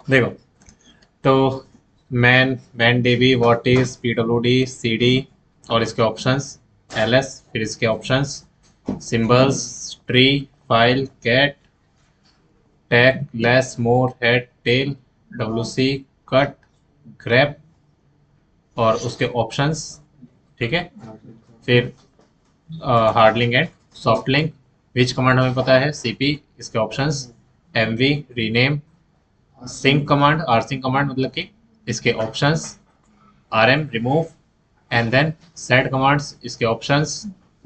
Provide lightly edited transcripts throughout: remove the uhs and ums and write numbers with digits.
देखो, तो man DB, what is, PWD, CD और इसके ऑप्शंस, एलएस, फिर इसके options, symbols, tree, file, cat, tag, less, more, head, tail, WC, cut, grep और उसके ऑप्शंस। ठीक है। फिर hard link and soft link. Which command हमें पता है, सीपी, इसके options, MV, rename, sync command, R sync command मतलब कि इसके options, rm remove, and then set commands, इसके ऑप्शंस,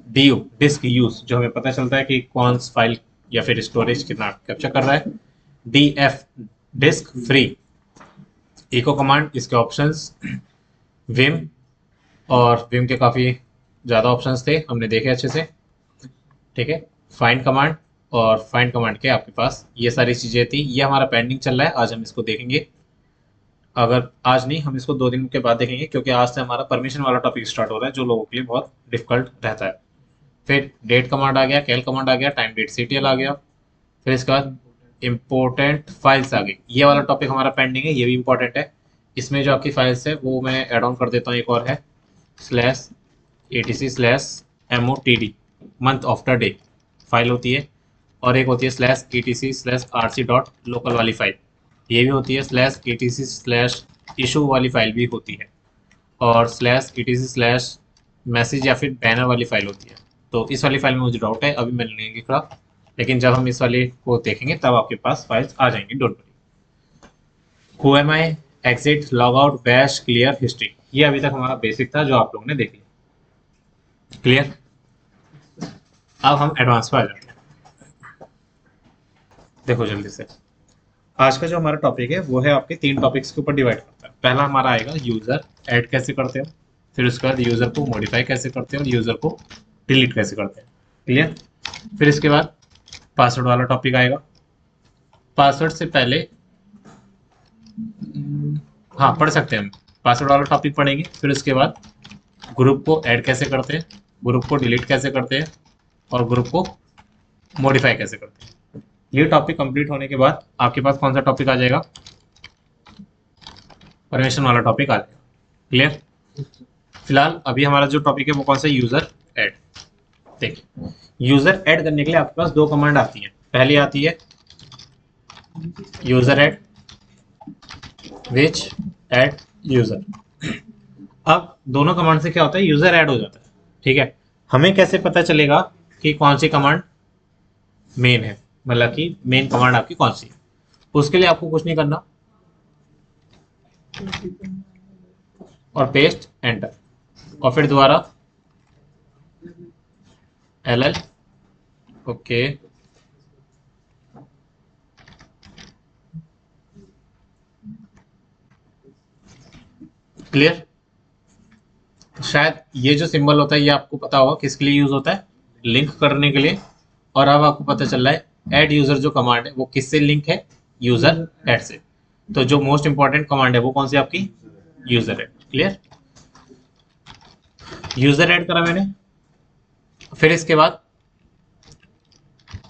du डिस्क यूज जो हमें पता चलता है कि कौन सी फाइल या फिर स्टोरेज कितना कैप्चर कर रहा है, df disk free, echo command, इसके ऑप्शंस, विम, और विम के काफ़ी ज़्यादा ऑप्शंस थे, हमने देखे अच्छे से। ठीक है। फाइंड कमांड, और फाइंड कमांड के आपके पास ये सारी चीज़ें थी। ये हमारा पेंडिंग चल रहा है, आज हम इसको देखेंगे। अगर आज नहीं, हम इसको 2 दिन के बाद देखेंगे, क्योंकि आज से हमारा परमिशन वाला टॉपिक स्टार्ट हो रहा है जो लोगों के लिए बहुत डिफिकल्ट रहता है। फिर डेट कमांड आ गया, कैल कमांड आ गया, टाइम डेट सीटीएल आ गया। फिर इसके बाद इम्पोर्टेंट फाइल्स आ गई। ये वाला टॉपिक हमारा पेंडिंग है, ये भी इंपॉर्टेंट है। इसमें जो आपकी फाइल्स है वो मैं ऐड ऑन कर देता हूँ। एक और है slash ETC slash MOTD, month after day file होती है। और एक होती है slash ETC slash RC dot local वाली फाइल, ये भी होती है। स्लैश ETC स्लैश इशू वाली फाइल भी होती है। और स्लैश ETC स्लैश मैसेज या फिर बैनर वाली फाइल होती है। तो इस वाली फाइल में मुझे डाउट है, अभी मैंने नहीं लिखा, लेकिन जब हम इस वाले को देखेंगे तब आपके पास फाइल्स आ जाएंगी, don't worry. Who am I, exit, log out, bash, clear, history, ये अभी तक हमारा बेसिक था जो आप लोगों ने देख लिया। क्लियर। अब हम एडवांस पे आ जाते हैं। देखो जल्दी से, आज का जो हमारा टॉपिक है वो है आपके 3 टॉपिक्स के ऊपर डिवाइड करता है। पहला हमारा आएगा यूजर ऐड कैसे करते हो, फिर उसके बाद यूजर को मॉडिफाई कैसे करते हो, यूजर को डिलीट कैसे करते हैं। क्लियर। फिर इसके बाद पासवर्ड वाला टॉपिक आएगा। पासवर्ड से पहले हाँ पढ़ सकते हैं हम, पासवर्ड वाला टॉपिक पढ़ेंगे। फिर उसके बाद ग्रुप को ऐड कैसे करते हैं, ग्रुप को डिलीट कैसे करते हैं, और ग्रुप को मॉडिफाई कैसे करते हैं। ये टॉपिक कंप्लीट होने के बाद आपके पास कौन सा टॉपिक आ जाएगा, परमिशन वाला टॉपिक आ जाएगा। क्लियर। फिलहाल अभी हमारा जो टॉपिक है वो कौन सा, यूजर ऐड। देखिए, यूजर ऐड करने के लिए आपके पास 2 कमांड आती है। पहली आती है यूजर ऐड, विच ऐड यूजर। अब दोनों कमांड से क्या होता है, यूजर ऐड हो जाता है। ठीक है। हमें कैसे पता चलेगा कि कौन सी कमांड मेन है, मतलब कि मेन कमांड आपकी कौन सी है। उसके लिए आपको कुछ नहीं करना, और पेस्ट एंटर, और फिर दोबारा LL। ओके। क्लियर। शायद ये जो सिंबल होता है ये आपको पता होगा किसके लिए यूज होता है, लिंक करने के लिए। और अब आपको पता चल रहा है ऐड यूजर जो कमांड है वो किससे लिंक है, यूजर ऐड से। तो जो मोस्ट इंपॉर्टेंट कमांड है वो कौन सी आपकी, user add. Clear. User add करा मैंने। फिर इसके बाद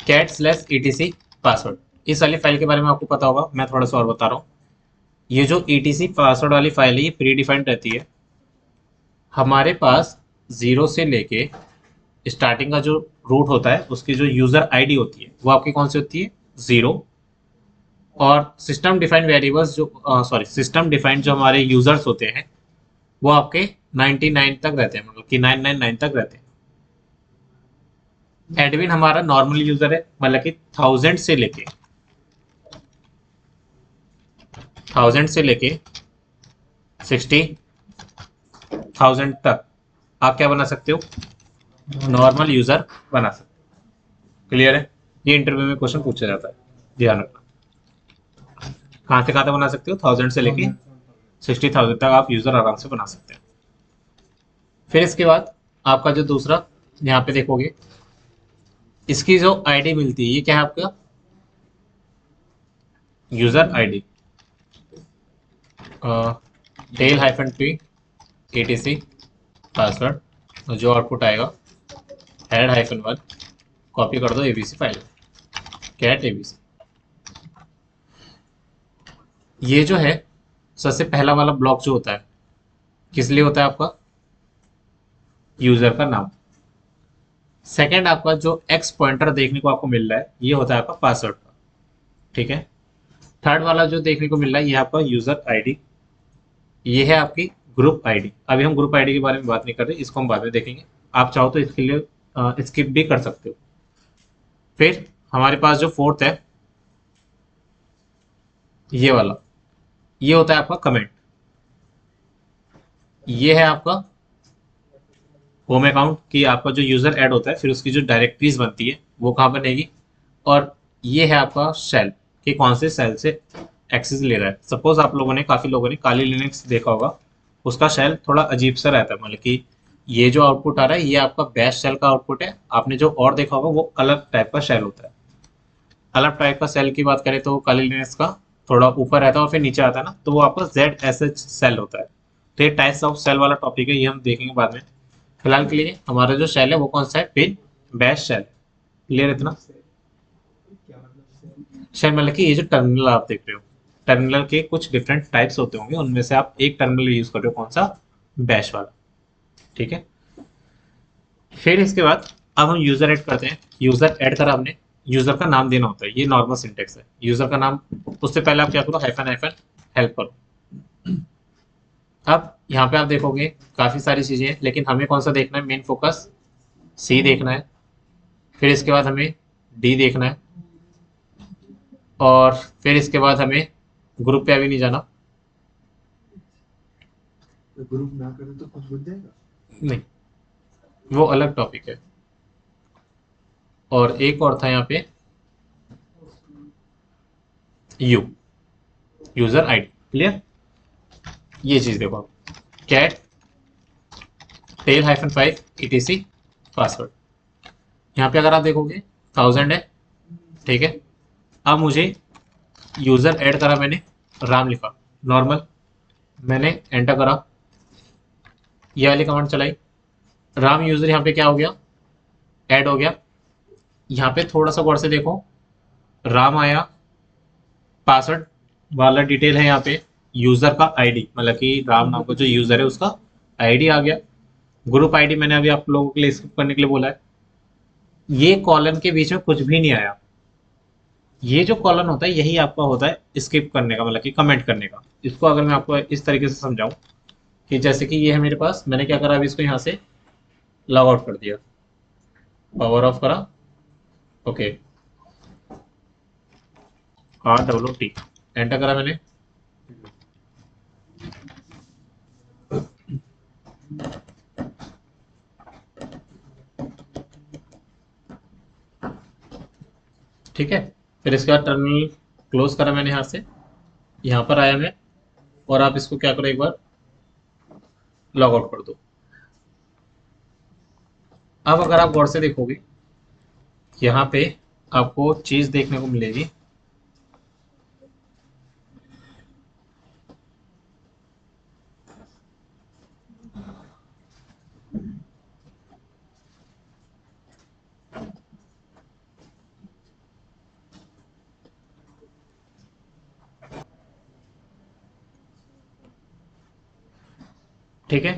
कैट स्लैश ETC पासवर्ड, इस वाली फाइल के बारे में आपको पता होगा, मैं थोड़ा सा और बता रहा हूँ। ये जो ETC पासवर्ड वाली फाइल है ये प्री डिफाइंड रहती है। हमारे पास जीरो से लेके स्टार्टिंग का जो रूट होता है उसकी जो यूजर आईडी होती है वो आपकी कौन सी होती है, जीरो। और सिस्टम डिफाइंड वेरिएबल्स जो सॉरी सिस्टम डिफाइंड जो हमारे यूजर्स होते हैं वो आपके 99 तक रहते हैं, मतलब कि 999 तक रहते हैं। एडमिन हमारा नॉर्मल यूजर है, मतलब कि 1000 से लेके 60,000 तक आप क्या बना सकते हो, नॉर्मल यूजर बना सकते हो। क्लियर है। ये इंटरव्यू में क्वेश्चन पूछा जाता है, ध्यान रखना। कहाँ से कहाँ तक बना सकते हो, 1000 से लेके 60,000 तक आप यूजर आराम से बना सकते हैं। फिर इसके बाद आपका जो दूसरा यहाँ पे देखोगे, इसकी जो आईडी मिलती है ये क्या है आपका, user ID, tail hyphen T ETC password, जो आउटपुट आएगा हेड हाइफन 1, कॉपी कर दो ABC फाइल, कैट ABC। ये जो है सबसे पहला वाला ब्लॉक जो होता है किस लिए होता है आपका, यूजर का नाम। सेकंड आपका जो एक्स पॉइंटर देखने को आपको मिल रहा है ये होता है आपका पासवर्ड का, ठीक है। थर्ड वाला जो देखने को मिल रहा है ये आपका यूजर आईडी, ये है आपकी ग्रुप आईडी। अभी हम ग्रुप आईडी के बारे में बात नहीं कर रहे, इसको हम बाद में देखेंगे। आप चाहो तो इसके लिए स्किप भी कर सकते हो। फिर हमारे पास जो फोर्थ है ये वाला, ये होता है आपका कमेंट। ये है आपका होम अकाउंट कि आपका जो यूजर ऐड होता है फिर उसकी जो डायरेक्टरीज बनती है वो कहाँ बनेगी। और ये है आपका शेल कि कौन से सेल से एक्सेस ले रहा है। सपोज आप लोगों ने, काफी लोगों ने काली लिनक्स देखा होगा, उसका शेल थोड़ा अजीब सा रहता है, मतलब कि ये जो आउटपुट आ रहा है ये आपका बैश शेल का आउटपुट है। आपने जो और देखा होगा वो अलग टाइप का शेल होता है। अलग टाइप का सेल की बात करें तो काली लिनक्स का थोड़ा ऊपर रहता है और फिर नीचे आता है ना, तो वो आपका ZSH सेल होता है। तो ये टाइप्स ऑफ सेल वाला टॉपिक है, ये हम देखेंगे बाद में। फिलहाल के लिए हमारा जो शेल है वो कौन सा है, पिन बैश शेल। क्लियर इतना। शेल मतलब कि ये जो टर्मिनल आप देख रहे हो, टर्मिनल के कुछ डिफरेंट टाइप्स होते होंगे, उनमें से आप एक टर्मिनल यूज कर रहे हो, कौन सा, बैश वाला, ठीक है। फिर इसके बाद अब हम यूजर ऐड करते हैं। यूजर ऐड करा आपने, यूजर का नाम देना होता है, ये नॉर्मल सिंटेक्स है यूजर का नाम। उससे पहले आप क्या करो, हाइफन हाइफन हेल्प करो। अब यहाँ पे आप देखोगे काफी सारी चीजें हैं, लेकिन हमें कौन सा देखना है, मेन फोकस सी देखना है। फिर इसके बाद हमें डी देखना है, और फिर इसके बाद हमें ग्रुप पे अभी नहीं जाना, तो ग्रुप ना करें तो कुछ बन जाएगा। नहीं, वो अलग टॉपिक है। और एक और था यहाँ पे यू, यूजर आईडी। क्लियर। ये चीज देखो आप, cat tail hyphen 5 etc password. यहाँ पे अगर आप देखोगे 1000 है, ठीक है। अब मुझे यूजर ऐड करा मैंने, राम लिखा नॉर्मल, मैंने एंटर करा, ये वाली कमांड चलाई, राम यूजर यहाँ पे क्या हो गया, ऐड हो गया। यहाँ पे थोड़ा सा गौर से देखो, राम आया, पासवर्ड वाला डिटेल है यहाँ पे, यूजर का आईडी मतलब कि राम नाम का जो यूजर है उसका आईडी आ गया। ग्रुप आईडी मैंने अभी आप लोगों के लिए स्किप करने के लिए बोला है। ये कॉलन के बीच में कुछ भी नहीं आया। ये जो कॉलन होता है यही आपका होता है स्किप करने का, मतलब कि कमेंट करने का। इसको अगर मैं आपको इस तरीके से समझाऊं कि जैसे कि ये है मेरे पास, मैंने क्या करा, अभी इसको यहाँ से लॉग आउट कर दिया, पावर ऑफ करा, ओके, RWT एंटर करा मैंने। ठीक है। फिर इसके बाद टर्मिनल क्लोज करा मैंने यहाँ से, यहाँ पर आया मैं, और आप इसको क्या करो, एक बार लॉग आउट कर दो। अब अगर आप गौर से देखोगे यहाँ पे आपको चीज देखने को मिलेगी, ठीक है।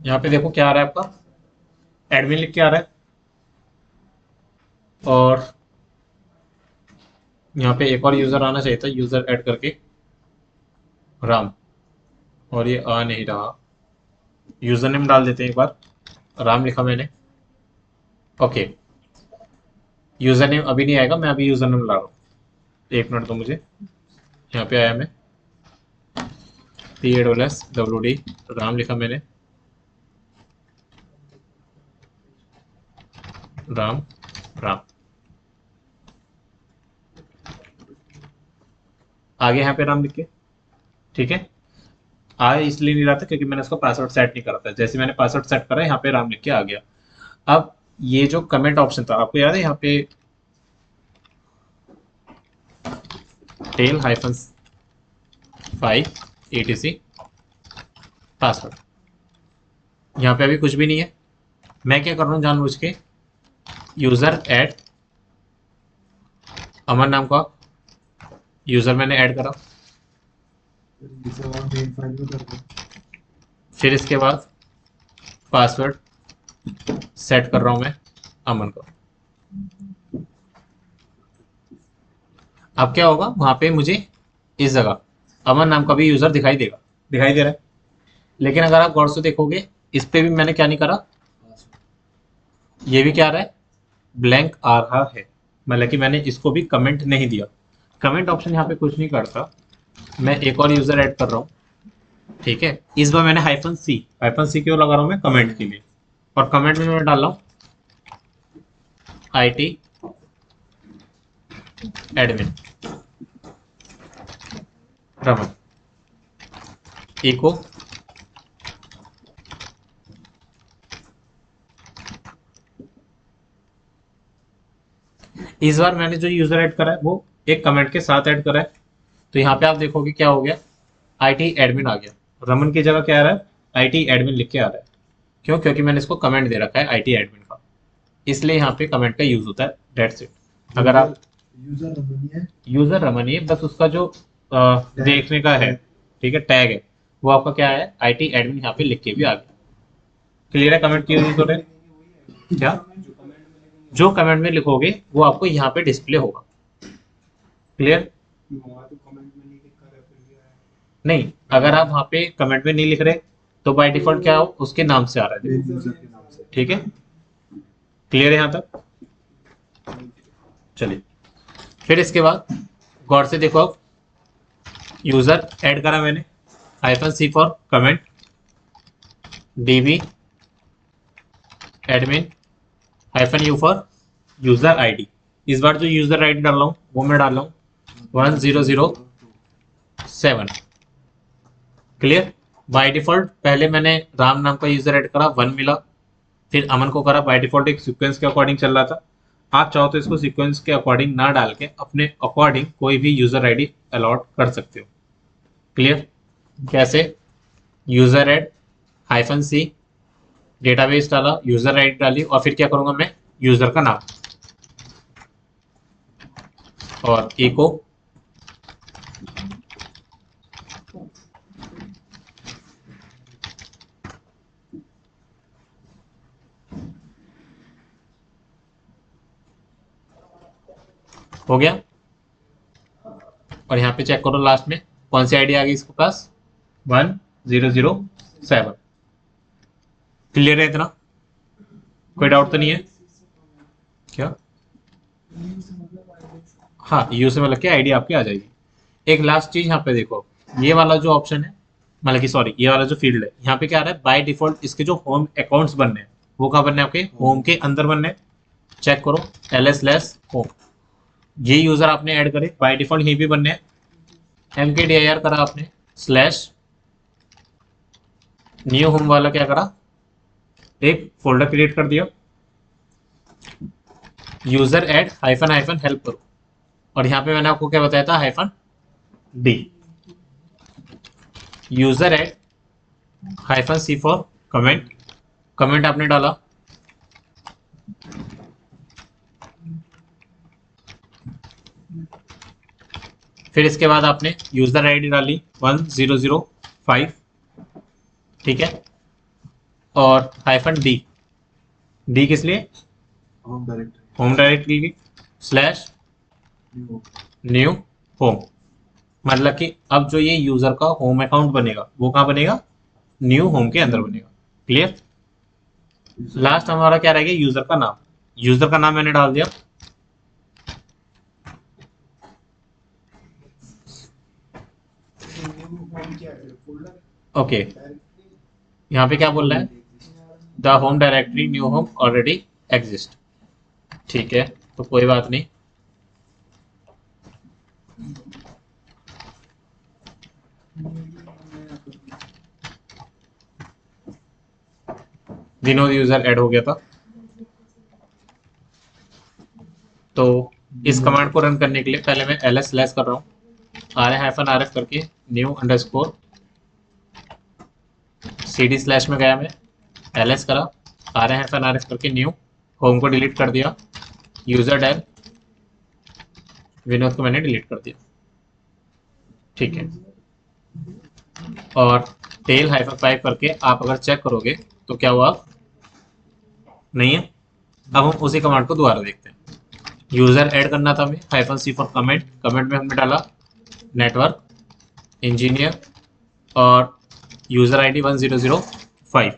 यहाँ पे देखो क्या आ रहा है आपका, एडमिन लिख के आ रहा है, और यहाँ पे एक और यूजर आना चाहिए था, यूजर ऐड करके राम, और ये आ नहीं रहा। यूजर नेम डाल देते हैं एक बार, राम लिखा मैंने, ओके। यूजर नेम अभी नहीं आएगा, मैं अभी यूजर नेम ला रहा हूँ, एक मिनट दो मुझे। यहाँ पे आया मैं, PASSWD राम लिखा मैंने, राम राम। आगे यहाँ पे राम लिख के, ठीक है। आ इसलिए नहीं रहा था क्योंकि मैंने उसका पासवर्ड सेट नहीं करा था, जैसे मैंने पासवर्ड सेट करा यहाँ पे राम लिख के आ गया। अब ये जो कमेंट ऑप्शन था आपको याद है, यहाँ पे टेल हाइफन 5 etc पासवर्ड, यहाँ पे अभी कुछ भी नहीं है। मैं क्या कर रहा हूँ जानबूझ के, यूजर ऐड अमन नाम का यूजर मैंने ऐड करा, फिर इसे और मेन फाइल में कर दो। फिर इसके बाद पासवर्ड सेट कर रहा हूं मैं अमन का। अब क्या होगा, वहां पे मुझे इस जगह अमन नाम का भी यूजर दिखाई देगा, दिखाई दे रहा है। लेकिन अगर आप गौर से देखोगे, इस पे भी मैंने क्या नहीं करा, ये भी क्या आ रहा है, ब्लैंक आ रहा है, मतलब कि मैंने इसको भी कमेंट नहीं दिया। कमेंट ऑप्शन यहाँ पे कुछ नहीं करता। मैं एक और यूजर ऐड कर रहा हूँ, ठीक है। इस बार मैंने हाइफन सी क्यों लगा रहा हूँ मैं, कमेंट के लिए। और कमेंट में मैं डाल रहा हूँ IT एडमिन रमन इको इस बार मैंने जो यूजर ऐड करा है वो एक कमेंट के साथ ऐड करा है। तो यहाँ पे आप देखोगे क्या हो गया, IT एडमिन आ गया, रमन की जगह क्या आ रहा है, IT एडमिन लिख के आ रहा है। क्यों, क्योंकि मैंने इसको कमेंट दे रखा है IT एडमिन का, इसलिए यहाँ पे कमेंट का यूज होता है, डेट्स इट। अगर आप यूजर रमन ही है, बस उसका जो देखने का है, ठीक है, टैग है, वो आपका क्या है, IT एडमिन यहाँ पे लिख के भी आ गया। क्लियर है कमेंट क्यों यूज हो रहे हैं? क्या, जो कमेंट में लिखोगे वो आपको यहाँ पे डिस्प्ले होगा। क्लियर? नहीं, अगर आप वहाँ पे कमेंट में नहीं लिख रहे तो बाय डिफॉल्ट क्या हो, उसके नाम से आ रहा है, यूजर के नाम से। ठीक है। क्लियर है यहाँ तक? चलिए, फिर इसके बाद गौर से देखो, अब यूजर ऐड करा मैंने, -C for comment, DB admin, -U for user ID। इस बार जो यूजर ID डाल रहा हूँ वो मैं डाल रहा हूँ 1007। क्लियर? बाय डिफॉल्ट पहले मैंने राम नाम का यूजर ऐड करा, 1 मिला, फिर अमन को करा, बाय डिफॉल्ट एक सीक्वेंस के अकॉर्डिंग चल रहा था। आप चाहो तो इसको सीक्वेंस के अकॉर्डिंग ना डाल के अपने अकॉर्डिंग कोई भी यूजर ID अलॉट कर सकते हो। क्लियर? कैसे? यूजर ऐड -C, डेटाबेस डाला, यूजर ID डाली, और फिर क्या करूंगा मैं, यूजर का नाम और इको हो गया। और यहाँ पे चेक करो लास्ट में कौन सी आईडी आ गई इसके पास, 1007। क्लियर है इतना? कोई डाउट तो नहीं है क्या? हाँ, यू से मतलब क्या आईडी आपकी आ जाएगी। एक लास्ट चीज यहाँ पे देखो, ये वाला जो ऑप्शन है, मतलब कि सॉरी, ये वाला जो फील्ड है, यहाँ पे क्या आ रहा है, बाय डिफॉल्ट इसके जो होम अकाउंट्स बनने हैं वो कहाँ बनने हैं, आपके होम के अंदर बनने हैं। चेक करो, ls/home, ये यूजर आपने ऐड करे, बाय डिफॉल्ट यहीं भी बनने हैं। mkdir करा आपने, स्लैश न्यू होम वाला क्या करा, एक फोल्डर क्रिएट कर दिया, यूजर ऐड -, हेल्प करो, और यहाँ पे मैंने आपको क्या बताया था, -D, user add -C for comment, comment आपने डाला, फिर इसके बाद आपने यूजर आईडी डाली 1005, ठीक है, और -D, D किस लिए, होम डायरेक्टरी की, स्लैश न्यू होम, मतलब कि अब जो ये यूजर का होम अकाउंट बनेगा वो कहाँ बनेगा, न्यू होम के अंदर बनेगा। क्लियर? लास्ट हमारा क्या रह गया, यूजर का नाम, यूजर का नाम मैंने डाल दिया, ओके। यहाँ पे क्या बोल रहा है, the home directory new home already exist, ठीक है, तो कोई बात नहीं। विनोद यूजर ऐड हो गया था। तो इस कमांड को रन करने के लिए पहले मैं ls स्लैश कर रहा हूँ, -rf करके new_cd/ में गया, मैं ls करा, -rf करके न्यू होम को डिलीट कर दिया, यूजर डेल विनोद को मैंने डिलीट कर दिया, ठीक है। और टेल -5 करके आप अगर चेक करोगे तो क्या हुआ, नहीं है। अब हम उसी कमांड को दोबारा देखते हैं। यूजर ऐड करना था हमें, -c फॉर कमेंट, कमेंट में हमने डाला नेटवर्क इंजीनियर और यूजर आईडी 1005।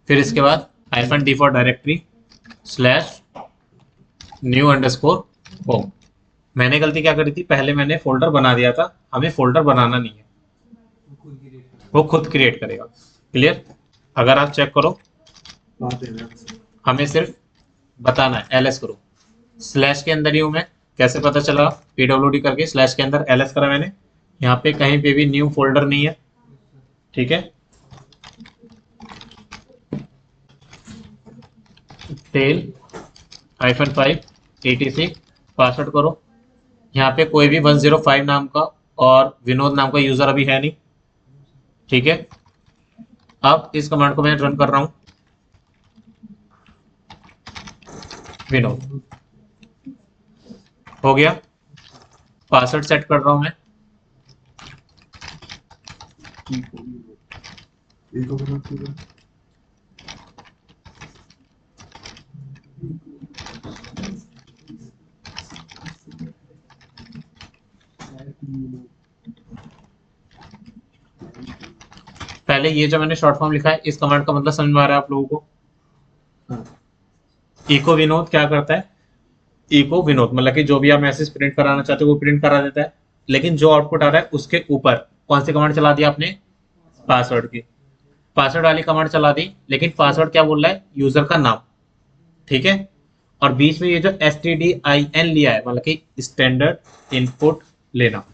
फिर इसके बाद -d फॉर डायरेक्टरी /new_home। मैंने गलती क्या करी थी, पहले मैंने फोल्डर बना दिया था, हमें फोल्डर बनाना नहीं है, वो खुद क्रिएट करेगा। क्लियर। अगर आप चेक करो, बात है ना उससे। हमें सिर्फ बताना है ls करो, स्लैश के अंदर ही हूं मैं, कैसे पता चला, pwd करके स्लैश के अंदर ls करा मैंने, यहाँ पे कहीं पे भी न्यू फोल्डर नहीं है, ठीक है। टेल -5 etc पासवर्ड करो, यहाँ पे कोई भी 105 नाम का और विनोद नाम का यूजर अभी है नहीं, ठीक है। अब इस कमांड को मैं रन कर रहा हूं, विनोद हो गया। पासवर्ड सेट कर रहा हूं मैं, एक और बना पूरा। पहले ये जो मैंने शॉर्ट फॉर्म लिखा है, इस कमांड का मतलब समझ में आ रहा है आप लोगों को। हाँ, इको विनोद क्या करता है, इको विनोद मतलब कि जो भी आप मैसेज प्रिंट कराना चाहते हो वो प्रिंट करा देता है, लेकिन जो आउटपुट आ रहा है उसके ऊपर कौन सी कमांड चला दी आपने, पासवर्ड की, पासवर्ड वाली कमांड चला दी, लेकिन पासवर्ड क्या बोल रहा है, यूजर का नाम, ठीक है। और बीच में ये जो stdin लिया है, मतलब कि स्टैंडर्ड इनपुट लेना,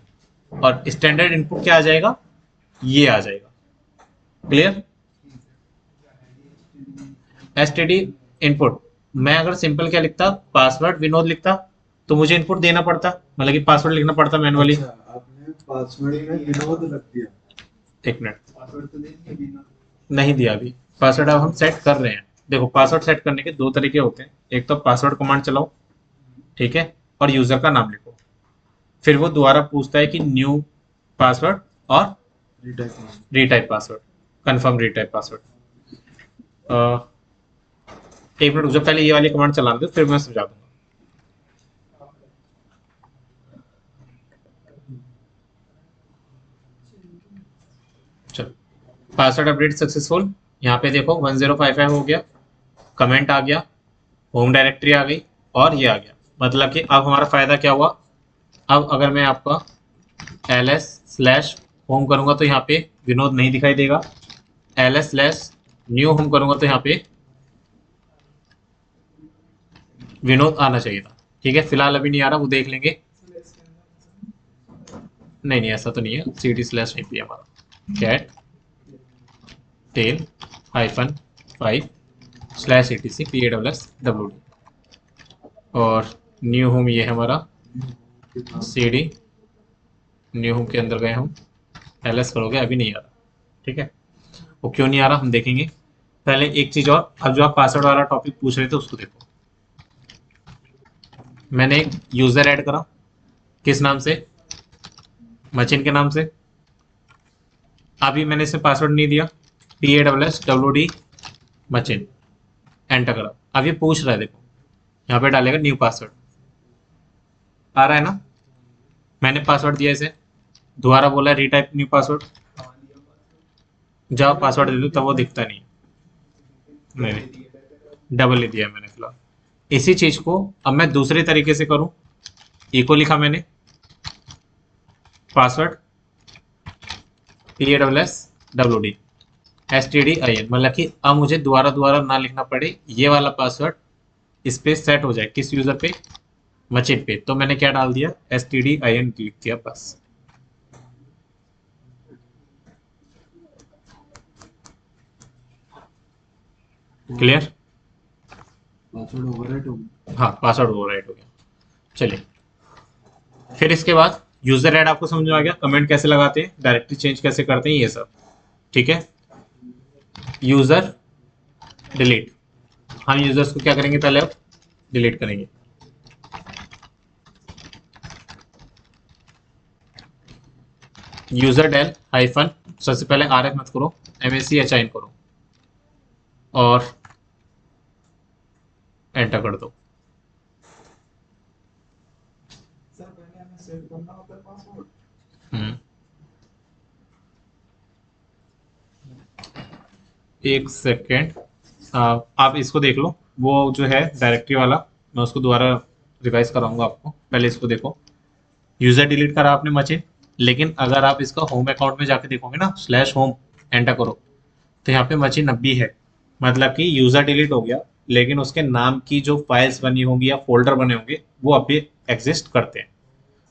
और स्टैंडर्ड इनपुट क्या आ जाएगा, ये आ जाएगा। क्लियर। std इनपुट, मैं अगर सिंपल क्या लिखता, पासवर्ड विनोद लिखता, तो मुझे इनपुट देना पड़ता, मतलब कि पासवर्ड लिखना पड़ता मैनुअली। अच्छा, आपने पासवर्ड में विनोद रख दिया। एक मिनट, पासवर्ड तो नहीं दिया। नहीं दिया अभी पासवर्ड, अब हम सेट कर रहे हैं। देखो पासवर्ड सेट करने के दो तरीके होते हैं, एक तो पासवर्ड कमांड चलाओ, ठीक है, और यूजर का नाम लिखो, फिर वो दोबारा पूछता है कि न्यू पासवर्ड और retype password, confirm retype password. एक मिनट रुक जाओ, पहले ये वाली कमांड चला दो फिर मैं समझा दूंगा। चलो, पासवर्ड अपडेट सक्सेसफुल, यहाँ पे देखो 1055 हो गया, कमेंट आ गया, होम डायरेक्टरी आ गई, और ये आ गया। मतलब कि अब हमारा फायदा क्या हुआ, अब अगर मैं आपका ls/होम करूंगा तो यहाँ पे विनोद नहीं दिखाई देगा, ls/न्यू होम करूंगा तो यहाँ पे विनोद आना चाहिए था, ठीक है। फिलहाल अभी नहीं आ रहा, वो देख लेंगे। नहीं नहीं ऐसा तो नहीं है, cd/ नहीं किया हमारा, कैट टेल -5/etc PAWSWD, और न्यू होम ये है हमारा cd, न्यू होम के अंदर गए हम, ls करोगे अभी नहीं आ रहा, ठीक है। वो क्यों नहीं आ रहा हम देखेंगे। पहले एक चीज और, अब जो आप पासवर्ड वाला टॉपिक पूछ रहे थे उसको देखो। मैंने एक यूजर ऐड करा, किस नाम से, मचिन के नाम से। अभी मैंने इसे पासवर्ड नहीं दिया, PAWSWD मचिन, एंटर करा। अब ये पूछ रहा है, देखो यहाँ पे डालेगा न्यू पासवर्ड, आ रहा है ना, मैंने पासवर्ड दिया इसे, दोबारा बोला रीटाइप न्यू पासवर्ड, जब पासवर्ड दे दो तब वो दिखता नहीं, नहीं डबल ही दिया मैंने फिलहाल। इसी चीज को अब मैं दूसरे तरीके से करूं, इको लिखा मैंने, पासवर्ड PAWSWD STDIN, मतलब कि अब मुझे दोबारा दोबारा ना लिखना पड़े, ये वाला पासवर्ड इस पे सेट हो जाए, किस यूजर पे, मचिन पे। तो मैंने क्या डाल दिया, STDIN लिख दिया बस। क्लियर। पासवर्ड ओवरराइट हो गया। हाँ पासवर्ड ओवरराइट हो गया। चलिए, फिर इसके बाद यूजर ऐड आपको समझ में आ गया, कमेंट कैसे लगाते हैं, डायरेक्टरी चेंज कैसे करते हैं, ये सब ठीक है। यूजर डिलीट, हम यूजर्स को क्या करेंगे, पहले अब डिलीट करेंगे। यूजर डेल हाइफन, सबसे पहले RF मत करो, MACHIN करो और एंटर कर दो। सर पहले हमें सेव करना होता है पासवर्ड। एक सेकेंड, आप इसको देख लो, वो जो है डायरेक्टरी वाला, मैं उसको दोबारा रिवाइज कराऊंगा आपको, पहले इसको देखो। यूजर डिलीट करा आपने मचे, लेकिन अगर आप इसका होम अकाउंट में जाके देखोगे ना, स्लैश होम एंटर करो, तो यहाँ पे मची 90 है, मतलब कि यूजर डिलीट हो गया, लेकिन उसके नाम की जो फाइल्स बनी होंगी या फोल्डर बने होंगे वो अभी एग्जिस्ट करते हैं।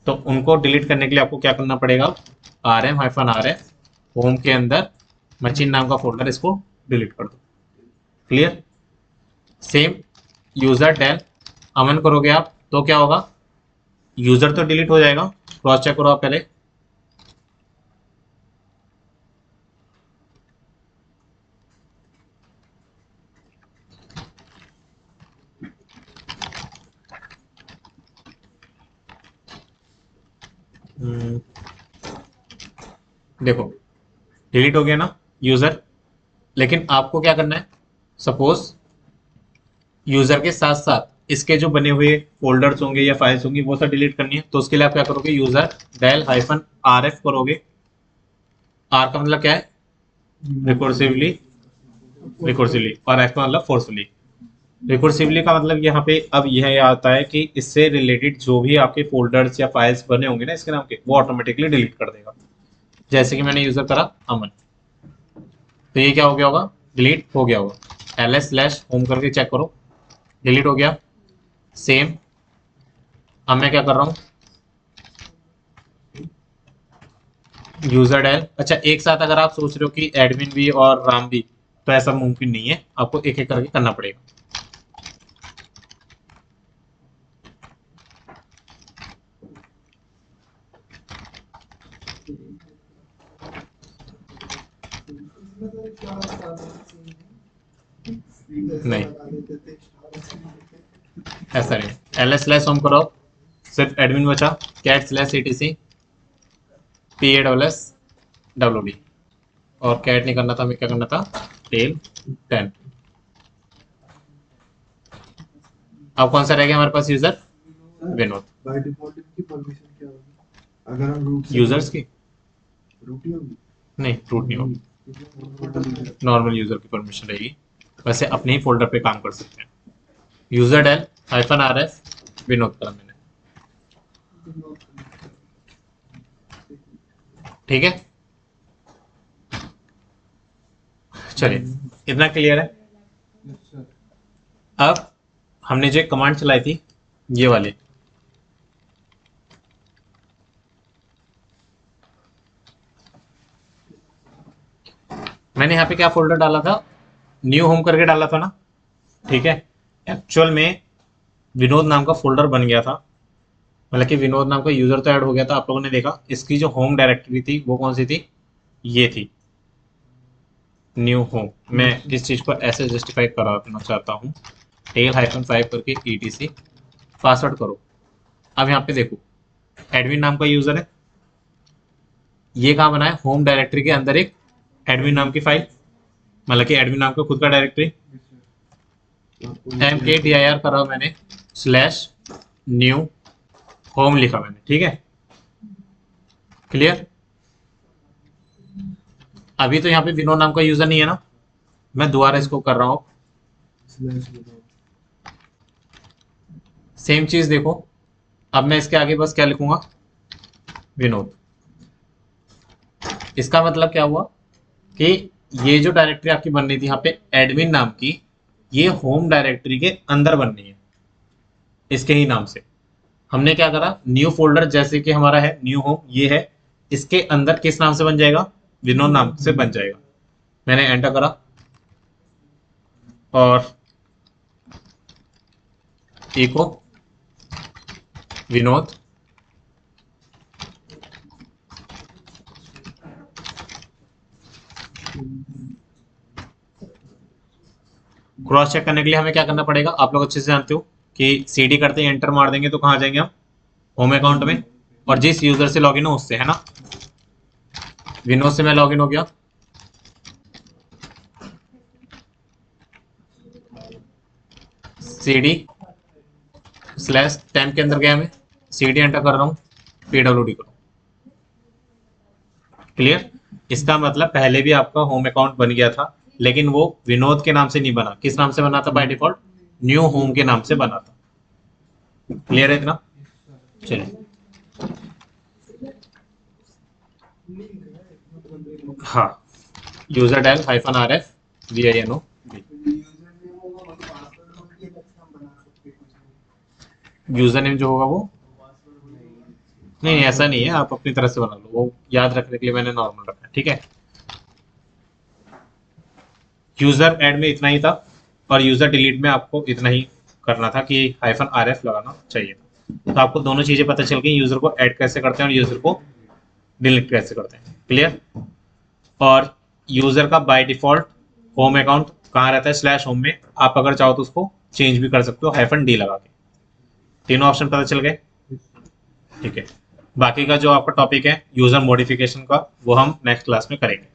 तो उनको डिलीट करने के लिए आपको क्या करना पड़ेगा, RM-RF होम के अंदर मशीन नाम का फोल्डर, इसको डिलीट कर दो। क्लियर? सेम यूजर डेल अमन करोगे आप तो क्या होगा, यूजर तो डिलीट हो जाएगा, क्रॉस चेक करो आप पहले। देखो डिलीट हो गया ना यूजर, लेकिन आपको क्या करना है, सपोज यूजर के साथ साथ इसके जो बने हुए फोल्डर्स होंगे या फाइल्स होंगी वो सब डिलीट करनी है, तो उसके लिए आप क्या करोगे, यूजर डेल हाइफन RF करोगे। आर का मतलब क्या है, रिकर्सिवली, रिकर्सिवली, और एफ का मतलब फोर्सफुली। रिकर्सिवली का मतलब यहाँ पे अब यह आता है कि इससे रिलेटेड जो भी आपके फोल्डर्स या फाइल्स बने होंगे ना इसके नाम के, वो ऑटोमेटिकली डिलीट कर देगा। जैसे कि मैंने यूजर करा अमन, तो ये क्या हो गया होगा, डिलीट हो गया होगा। ls/home करके चेक करो, डिलीट हो गया। सेम अब मैं क्या कर रहा हूँ, यूजर डेल, अच्छा एक साथ अगर आप सोच रहे हो कि एडमिन भी और राम भी, तो ऐसा मुमकिन नहीं है, आपको एक एक करके करना पड़ेगा। इसमें तो एक चार स्टार सीन है। नहीं लगा देते थे स्टार सीन देते। ऐसा नहीं, ls/home करो, सिर्फ एडमिन बचा, cat/etc PASSWD, और कैट नहीं करना था, हमें क्या करना था, टेल 10। अब कौन सा रह गया हमारे पास यूजर, विनोद। बाय डिफॉल्ट इनकी परमिशन क्या होगी अगर हम रूट यूजर्स की रूट ही होगी। नहीं, रूट नहीं होगी, नॉर्मल यूजर की परमिशन रहेगी, वैसे अपने ही फोल्डर पे काम कर सकते हैं। User del hyphen RF Vinod करा मैंने, ठीक है। चलिए इतना क्लियर है। अब हमने जो कमांड चलाई थी ये वाले, मैंने यहाँ पे क्या फोल्डर डाला था, न्यू होम करके डाला था ना, ठीक है। एक्चुअल में विनोद नाम का फोल्डर बन गया था, मतलब कि विनोद नाम का यूजर तो ऐड हो गया था, आप लोगों ने देखा। इसकी जो होम डायरेक्टरी थी वो कौन सी थी, ये थी न्यू होम। मैं इस चीज को ऐसे जस्टिफाई कराना चाहता हूँ, टेल-5 करके etc पासवर्ड करो। अब यहाँ पे देखो एडमिन नाम का यूजर है, ये कहाँ बना है, होम डायरेक्टरी के अंदर एक एडमिन नाम की फाइल, मतलब कि एडमिन नाम का खुद का डायरेक्टरी, mkdir करा मैंने, स्लैश न्यू होम लिखा मैंने, ठीक है। क्लियर? अभी तो यहाँ पे विनोद नाम का यूजर नहीं है ना, मैं दोबारा इसको कर रहा हूँ। सेम चीज देखो, अब मैं इसके आगे बस क्या लिखूंगा, विनोद। इसका मतलब क्या हुआ कि ये जो डायरेक्टरी आपकी बन रही थी यहाँ पे एडमिन नाम की, ये होम डायरेक्टरी के अंदर बन रही है इसके ही नाम से। हमने क्या करा, न्यू फोल्डर जैसे कि हमारा है न्यू होम, ये है, इसके अंदर किस नाम से बन जाएगा, विनोद नाम से बन जाएगा। मैंने एंटर करा और इको विनोद, क्रॉस चेक करने के लिए हमें क्या करना पड़ेगा, आप लोग अच्छे से जानते हो कि CD करते ही एंटर मार देंगे तो कहाँ जाएंगे हम, होम अकाउंट में, और जिस यूजर से लॉगिन हो उससे, है ना। विनोद से मैं लॉगिन हो गया, cd स्लैश टेम्प के अंदर गया, मैं cd एंटर कर रहा हूँ, pwd करो। क्लियर? इसका मतलब पहले भी आपका होम अकाउंट बन गया था, लेकिन वो विनोद के नाम से नहीं बना। किस नाम से बना था बाय डिफॉल्ट? न्यू होम के नाम से बना था। क्लियर है इतना? चलिए, हाँ, user del -rf vino username जो होगा वो नहीं, ऐसा नहीं है, आप अपनी तरह से बना लो, वो याद रखने के लिए मैंने नॉर्मल रखा है, ठीक है। यूजर ऐड में इतना ही था, और यूजर डिलीट में आपको इतना ही करना था कि -rf लगाना चाहिए था। तो आपको दोनों चीजें पता चल गई, यूजर को ऐड कैसे करते हैं और यूजर को डिलीट कैसे करते हैं। क्लियर? और यूजर का बाय डिफॉल्ट होम अकाउंट कहाँ रहता है? स्लैश होम में। आप अगर चाहो तो उसको चेंज भी कर सकते हो -d लगा के। तीनों ऑप्शन पता चल गए? ठीक है, बाकी का जो आपका टॉपिक है यूजर मॉडिफिकेशन का, वो हम नेक्स्ट क्लास में करेंगे।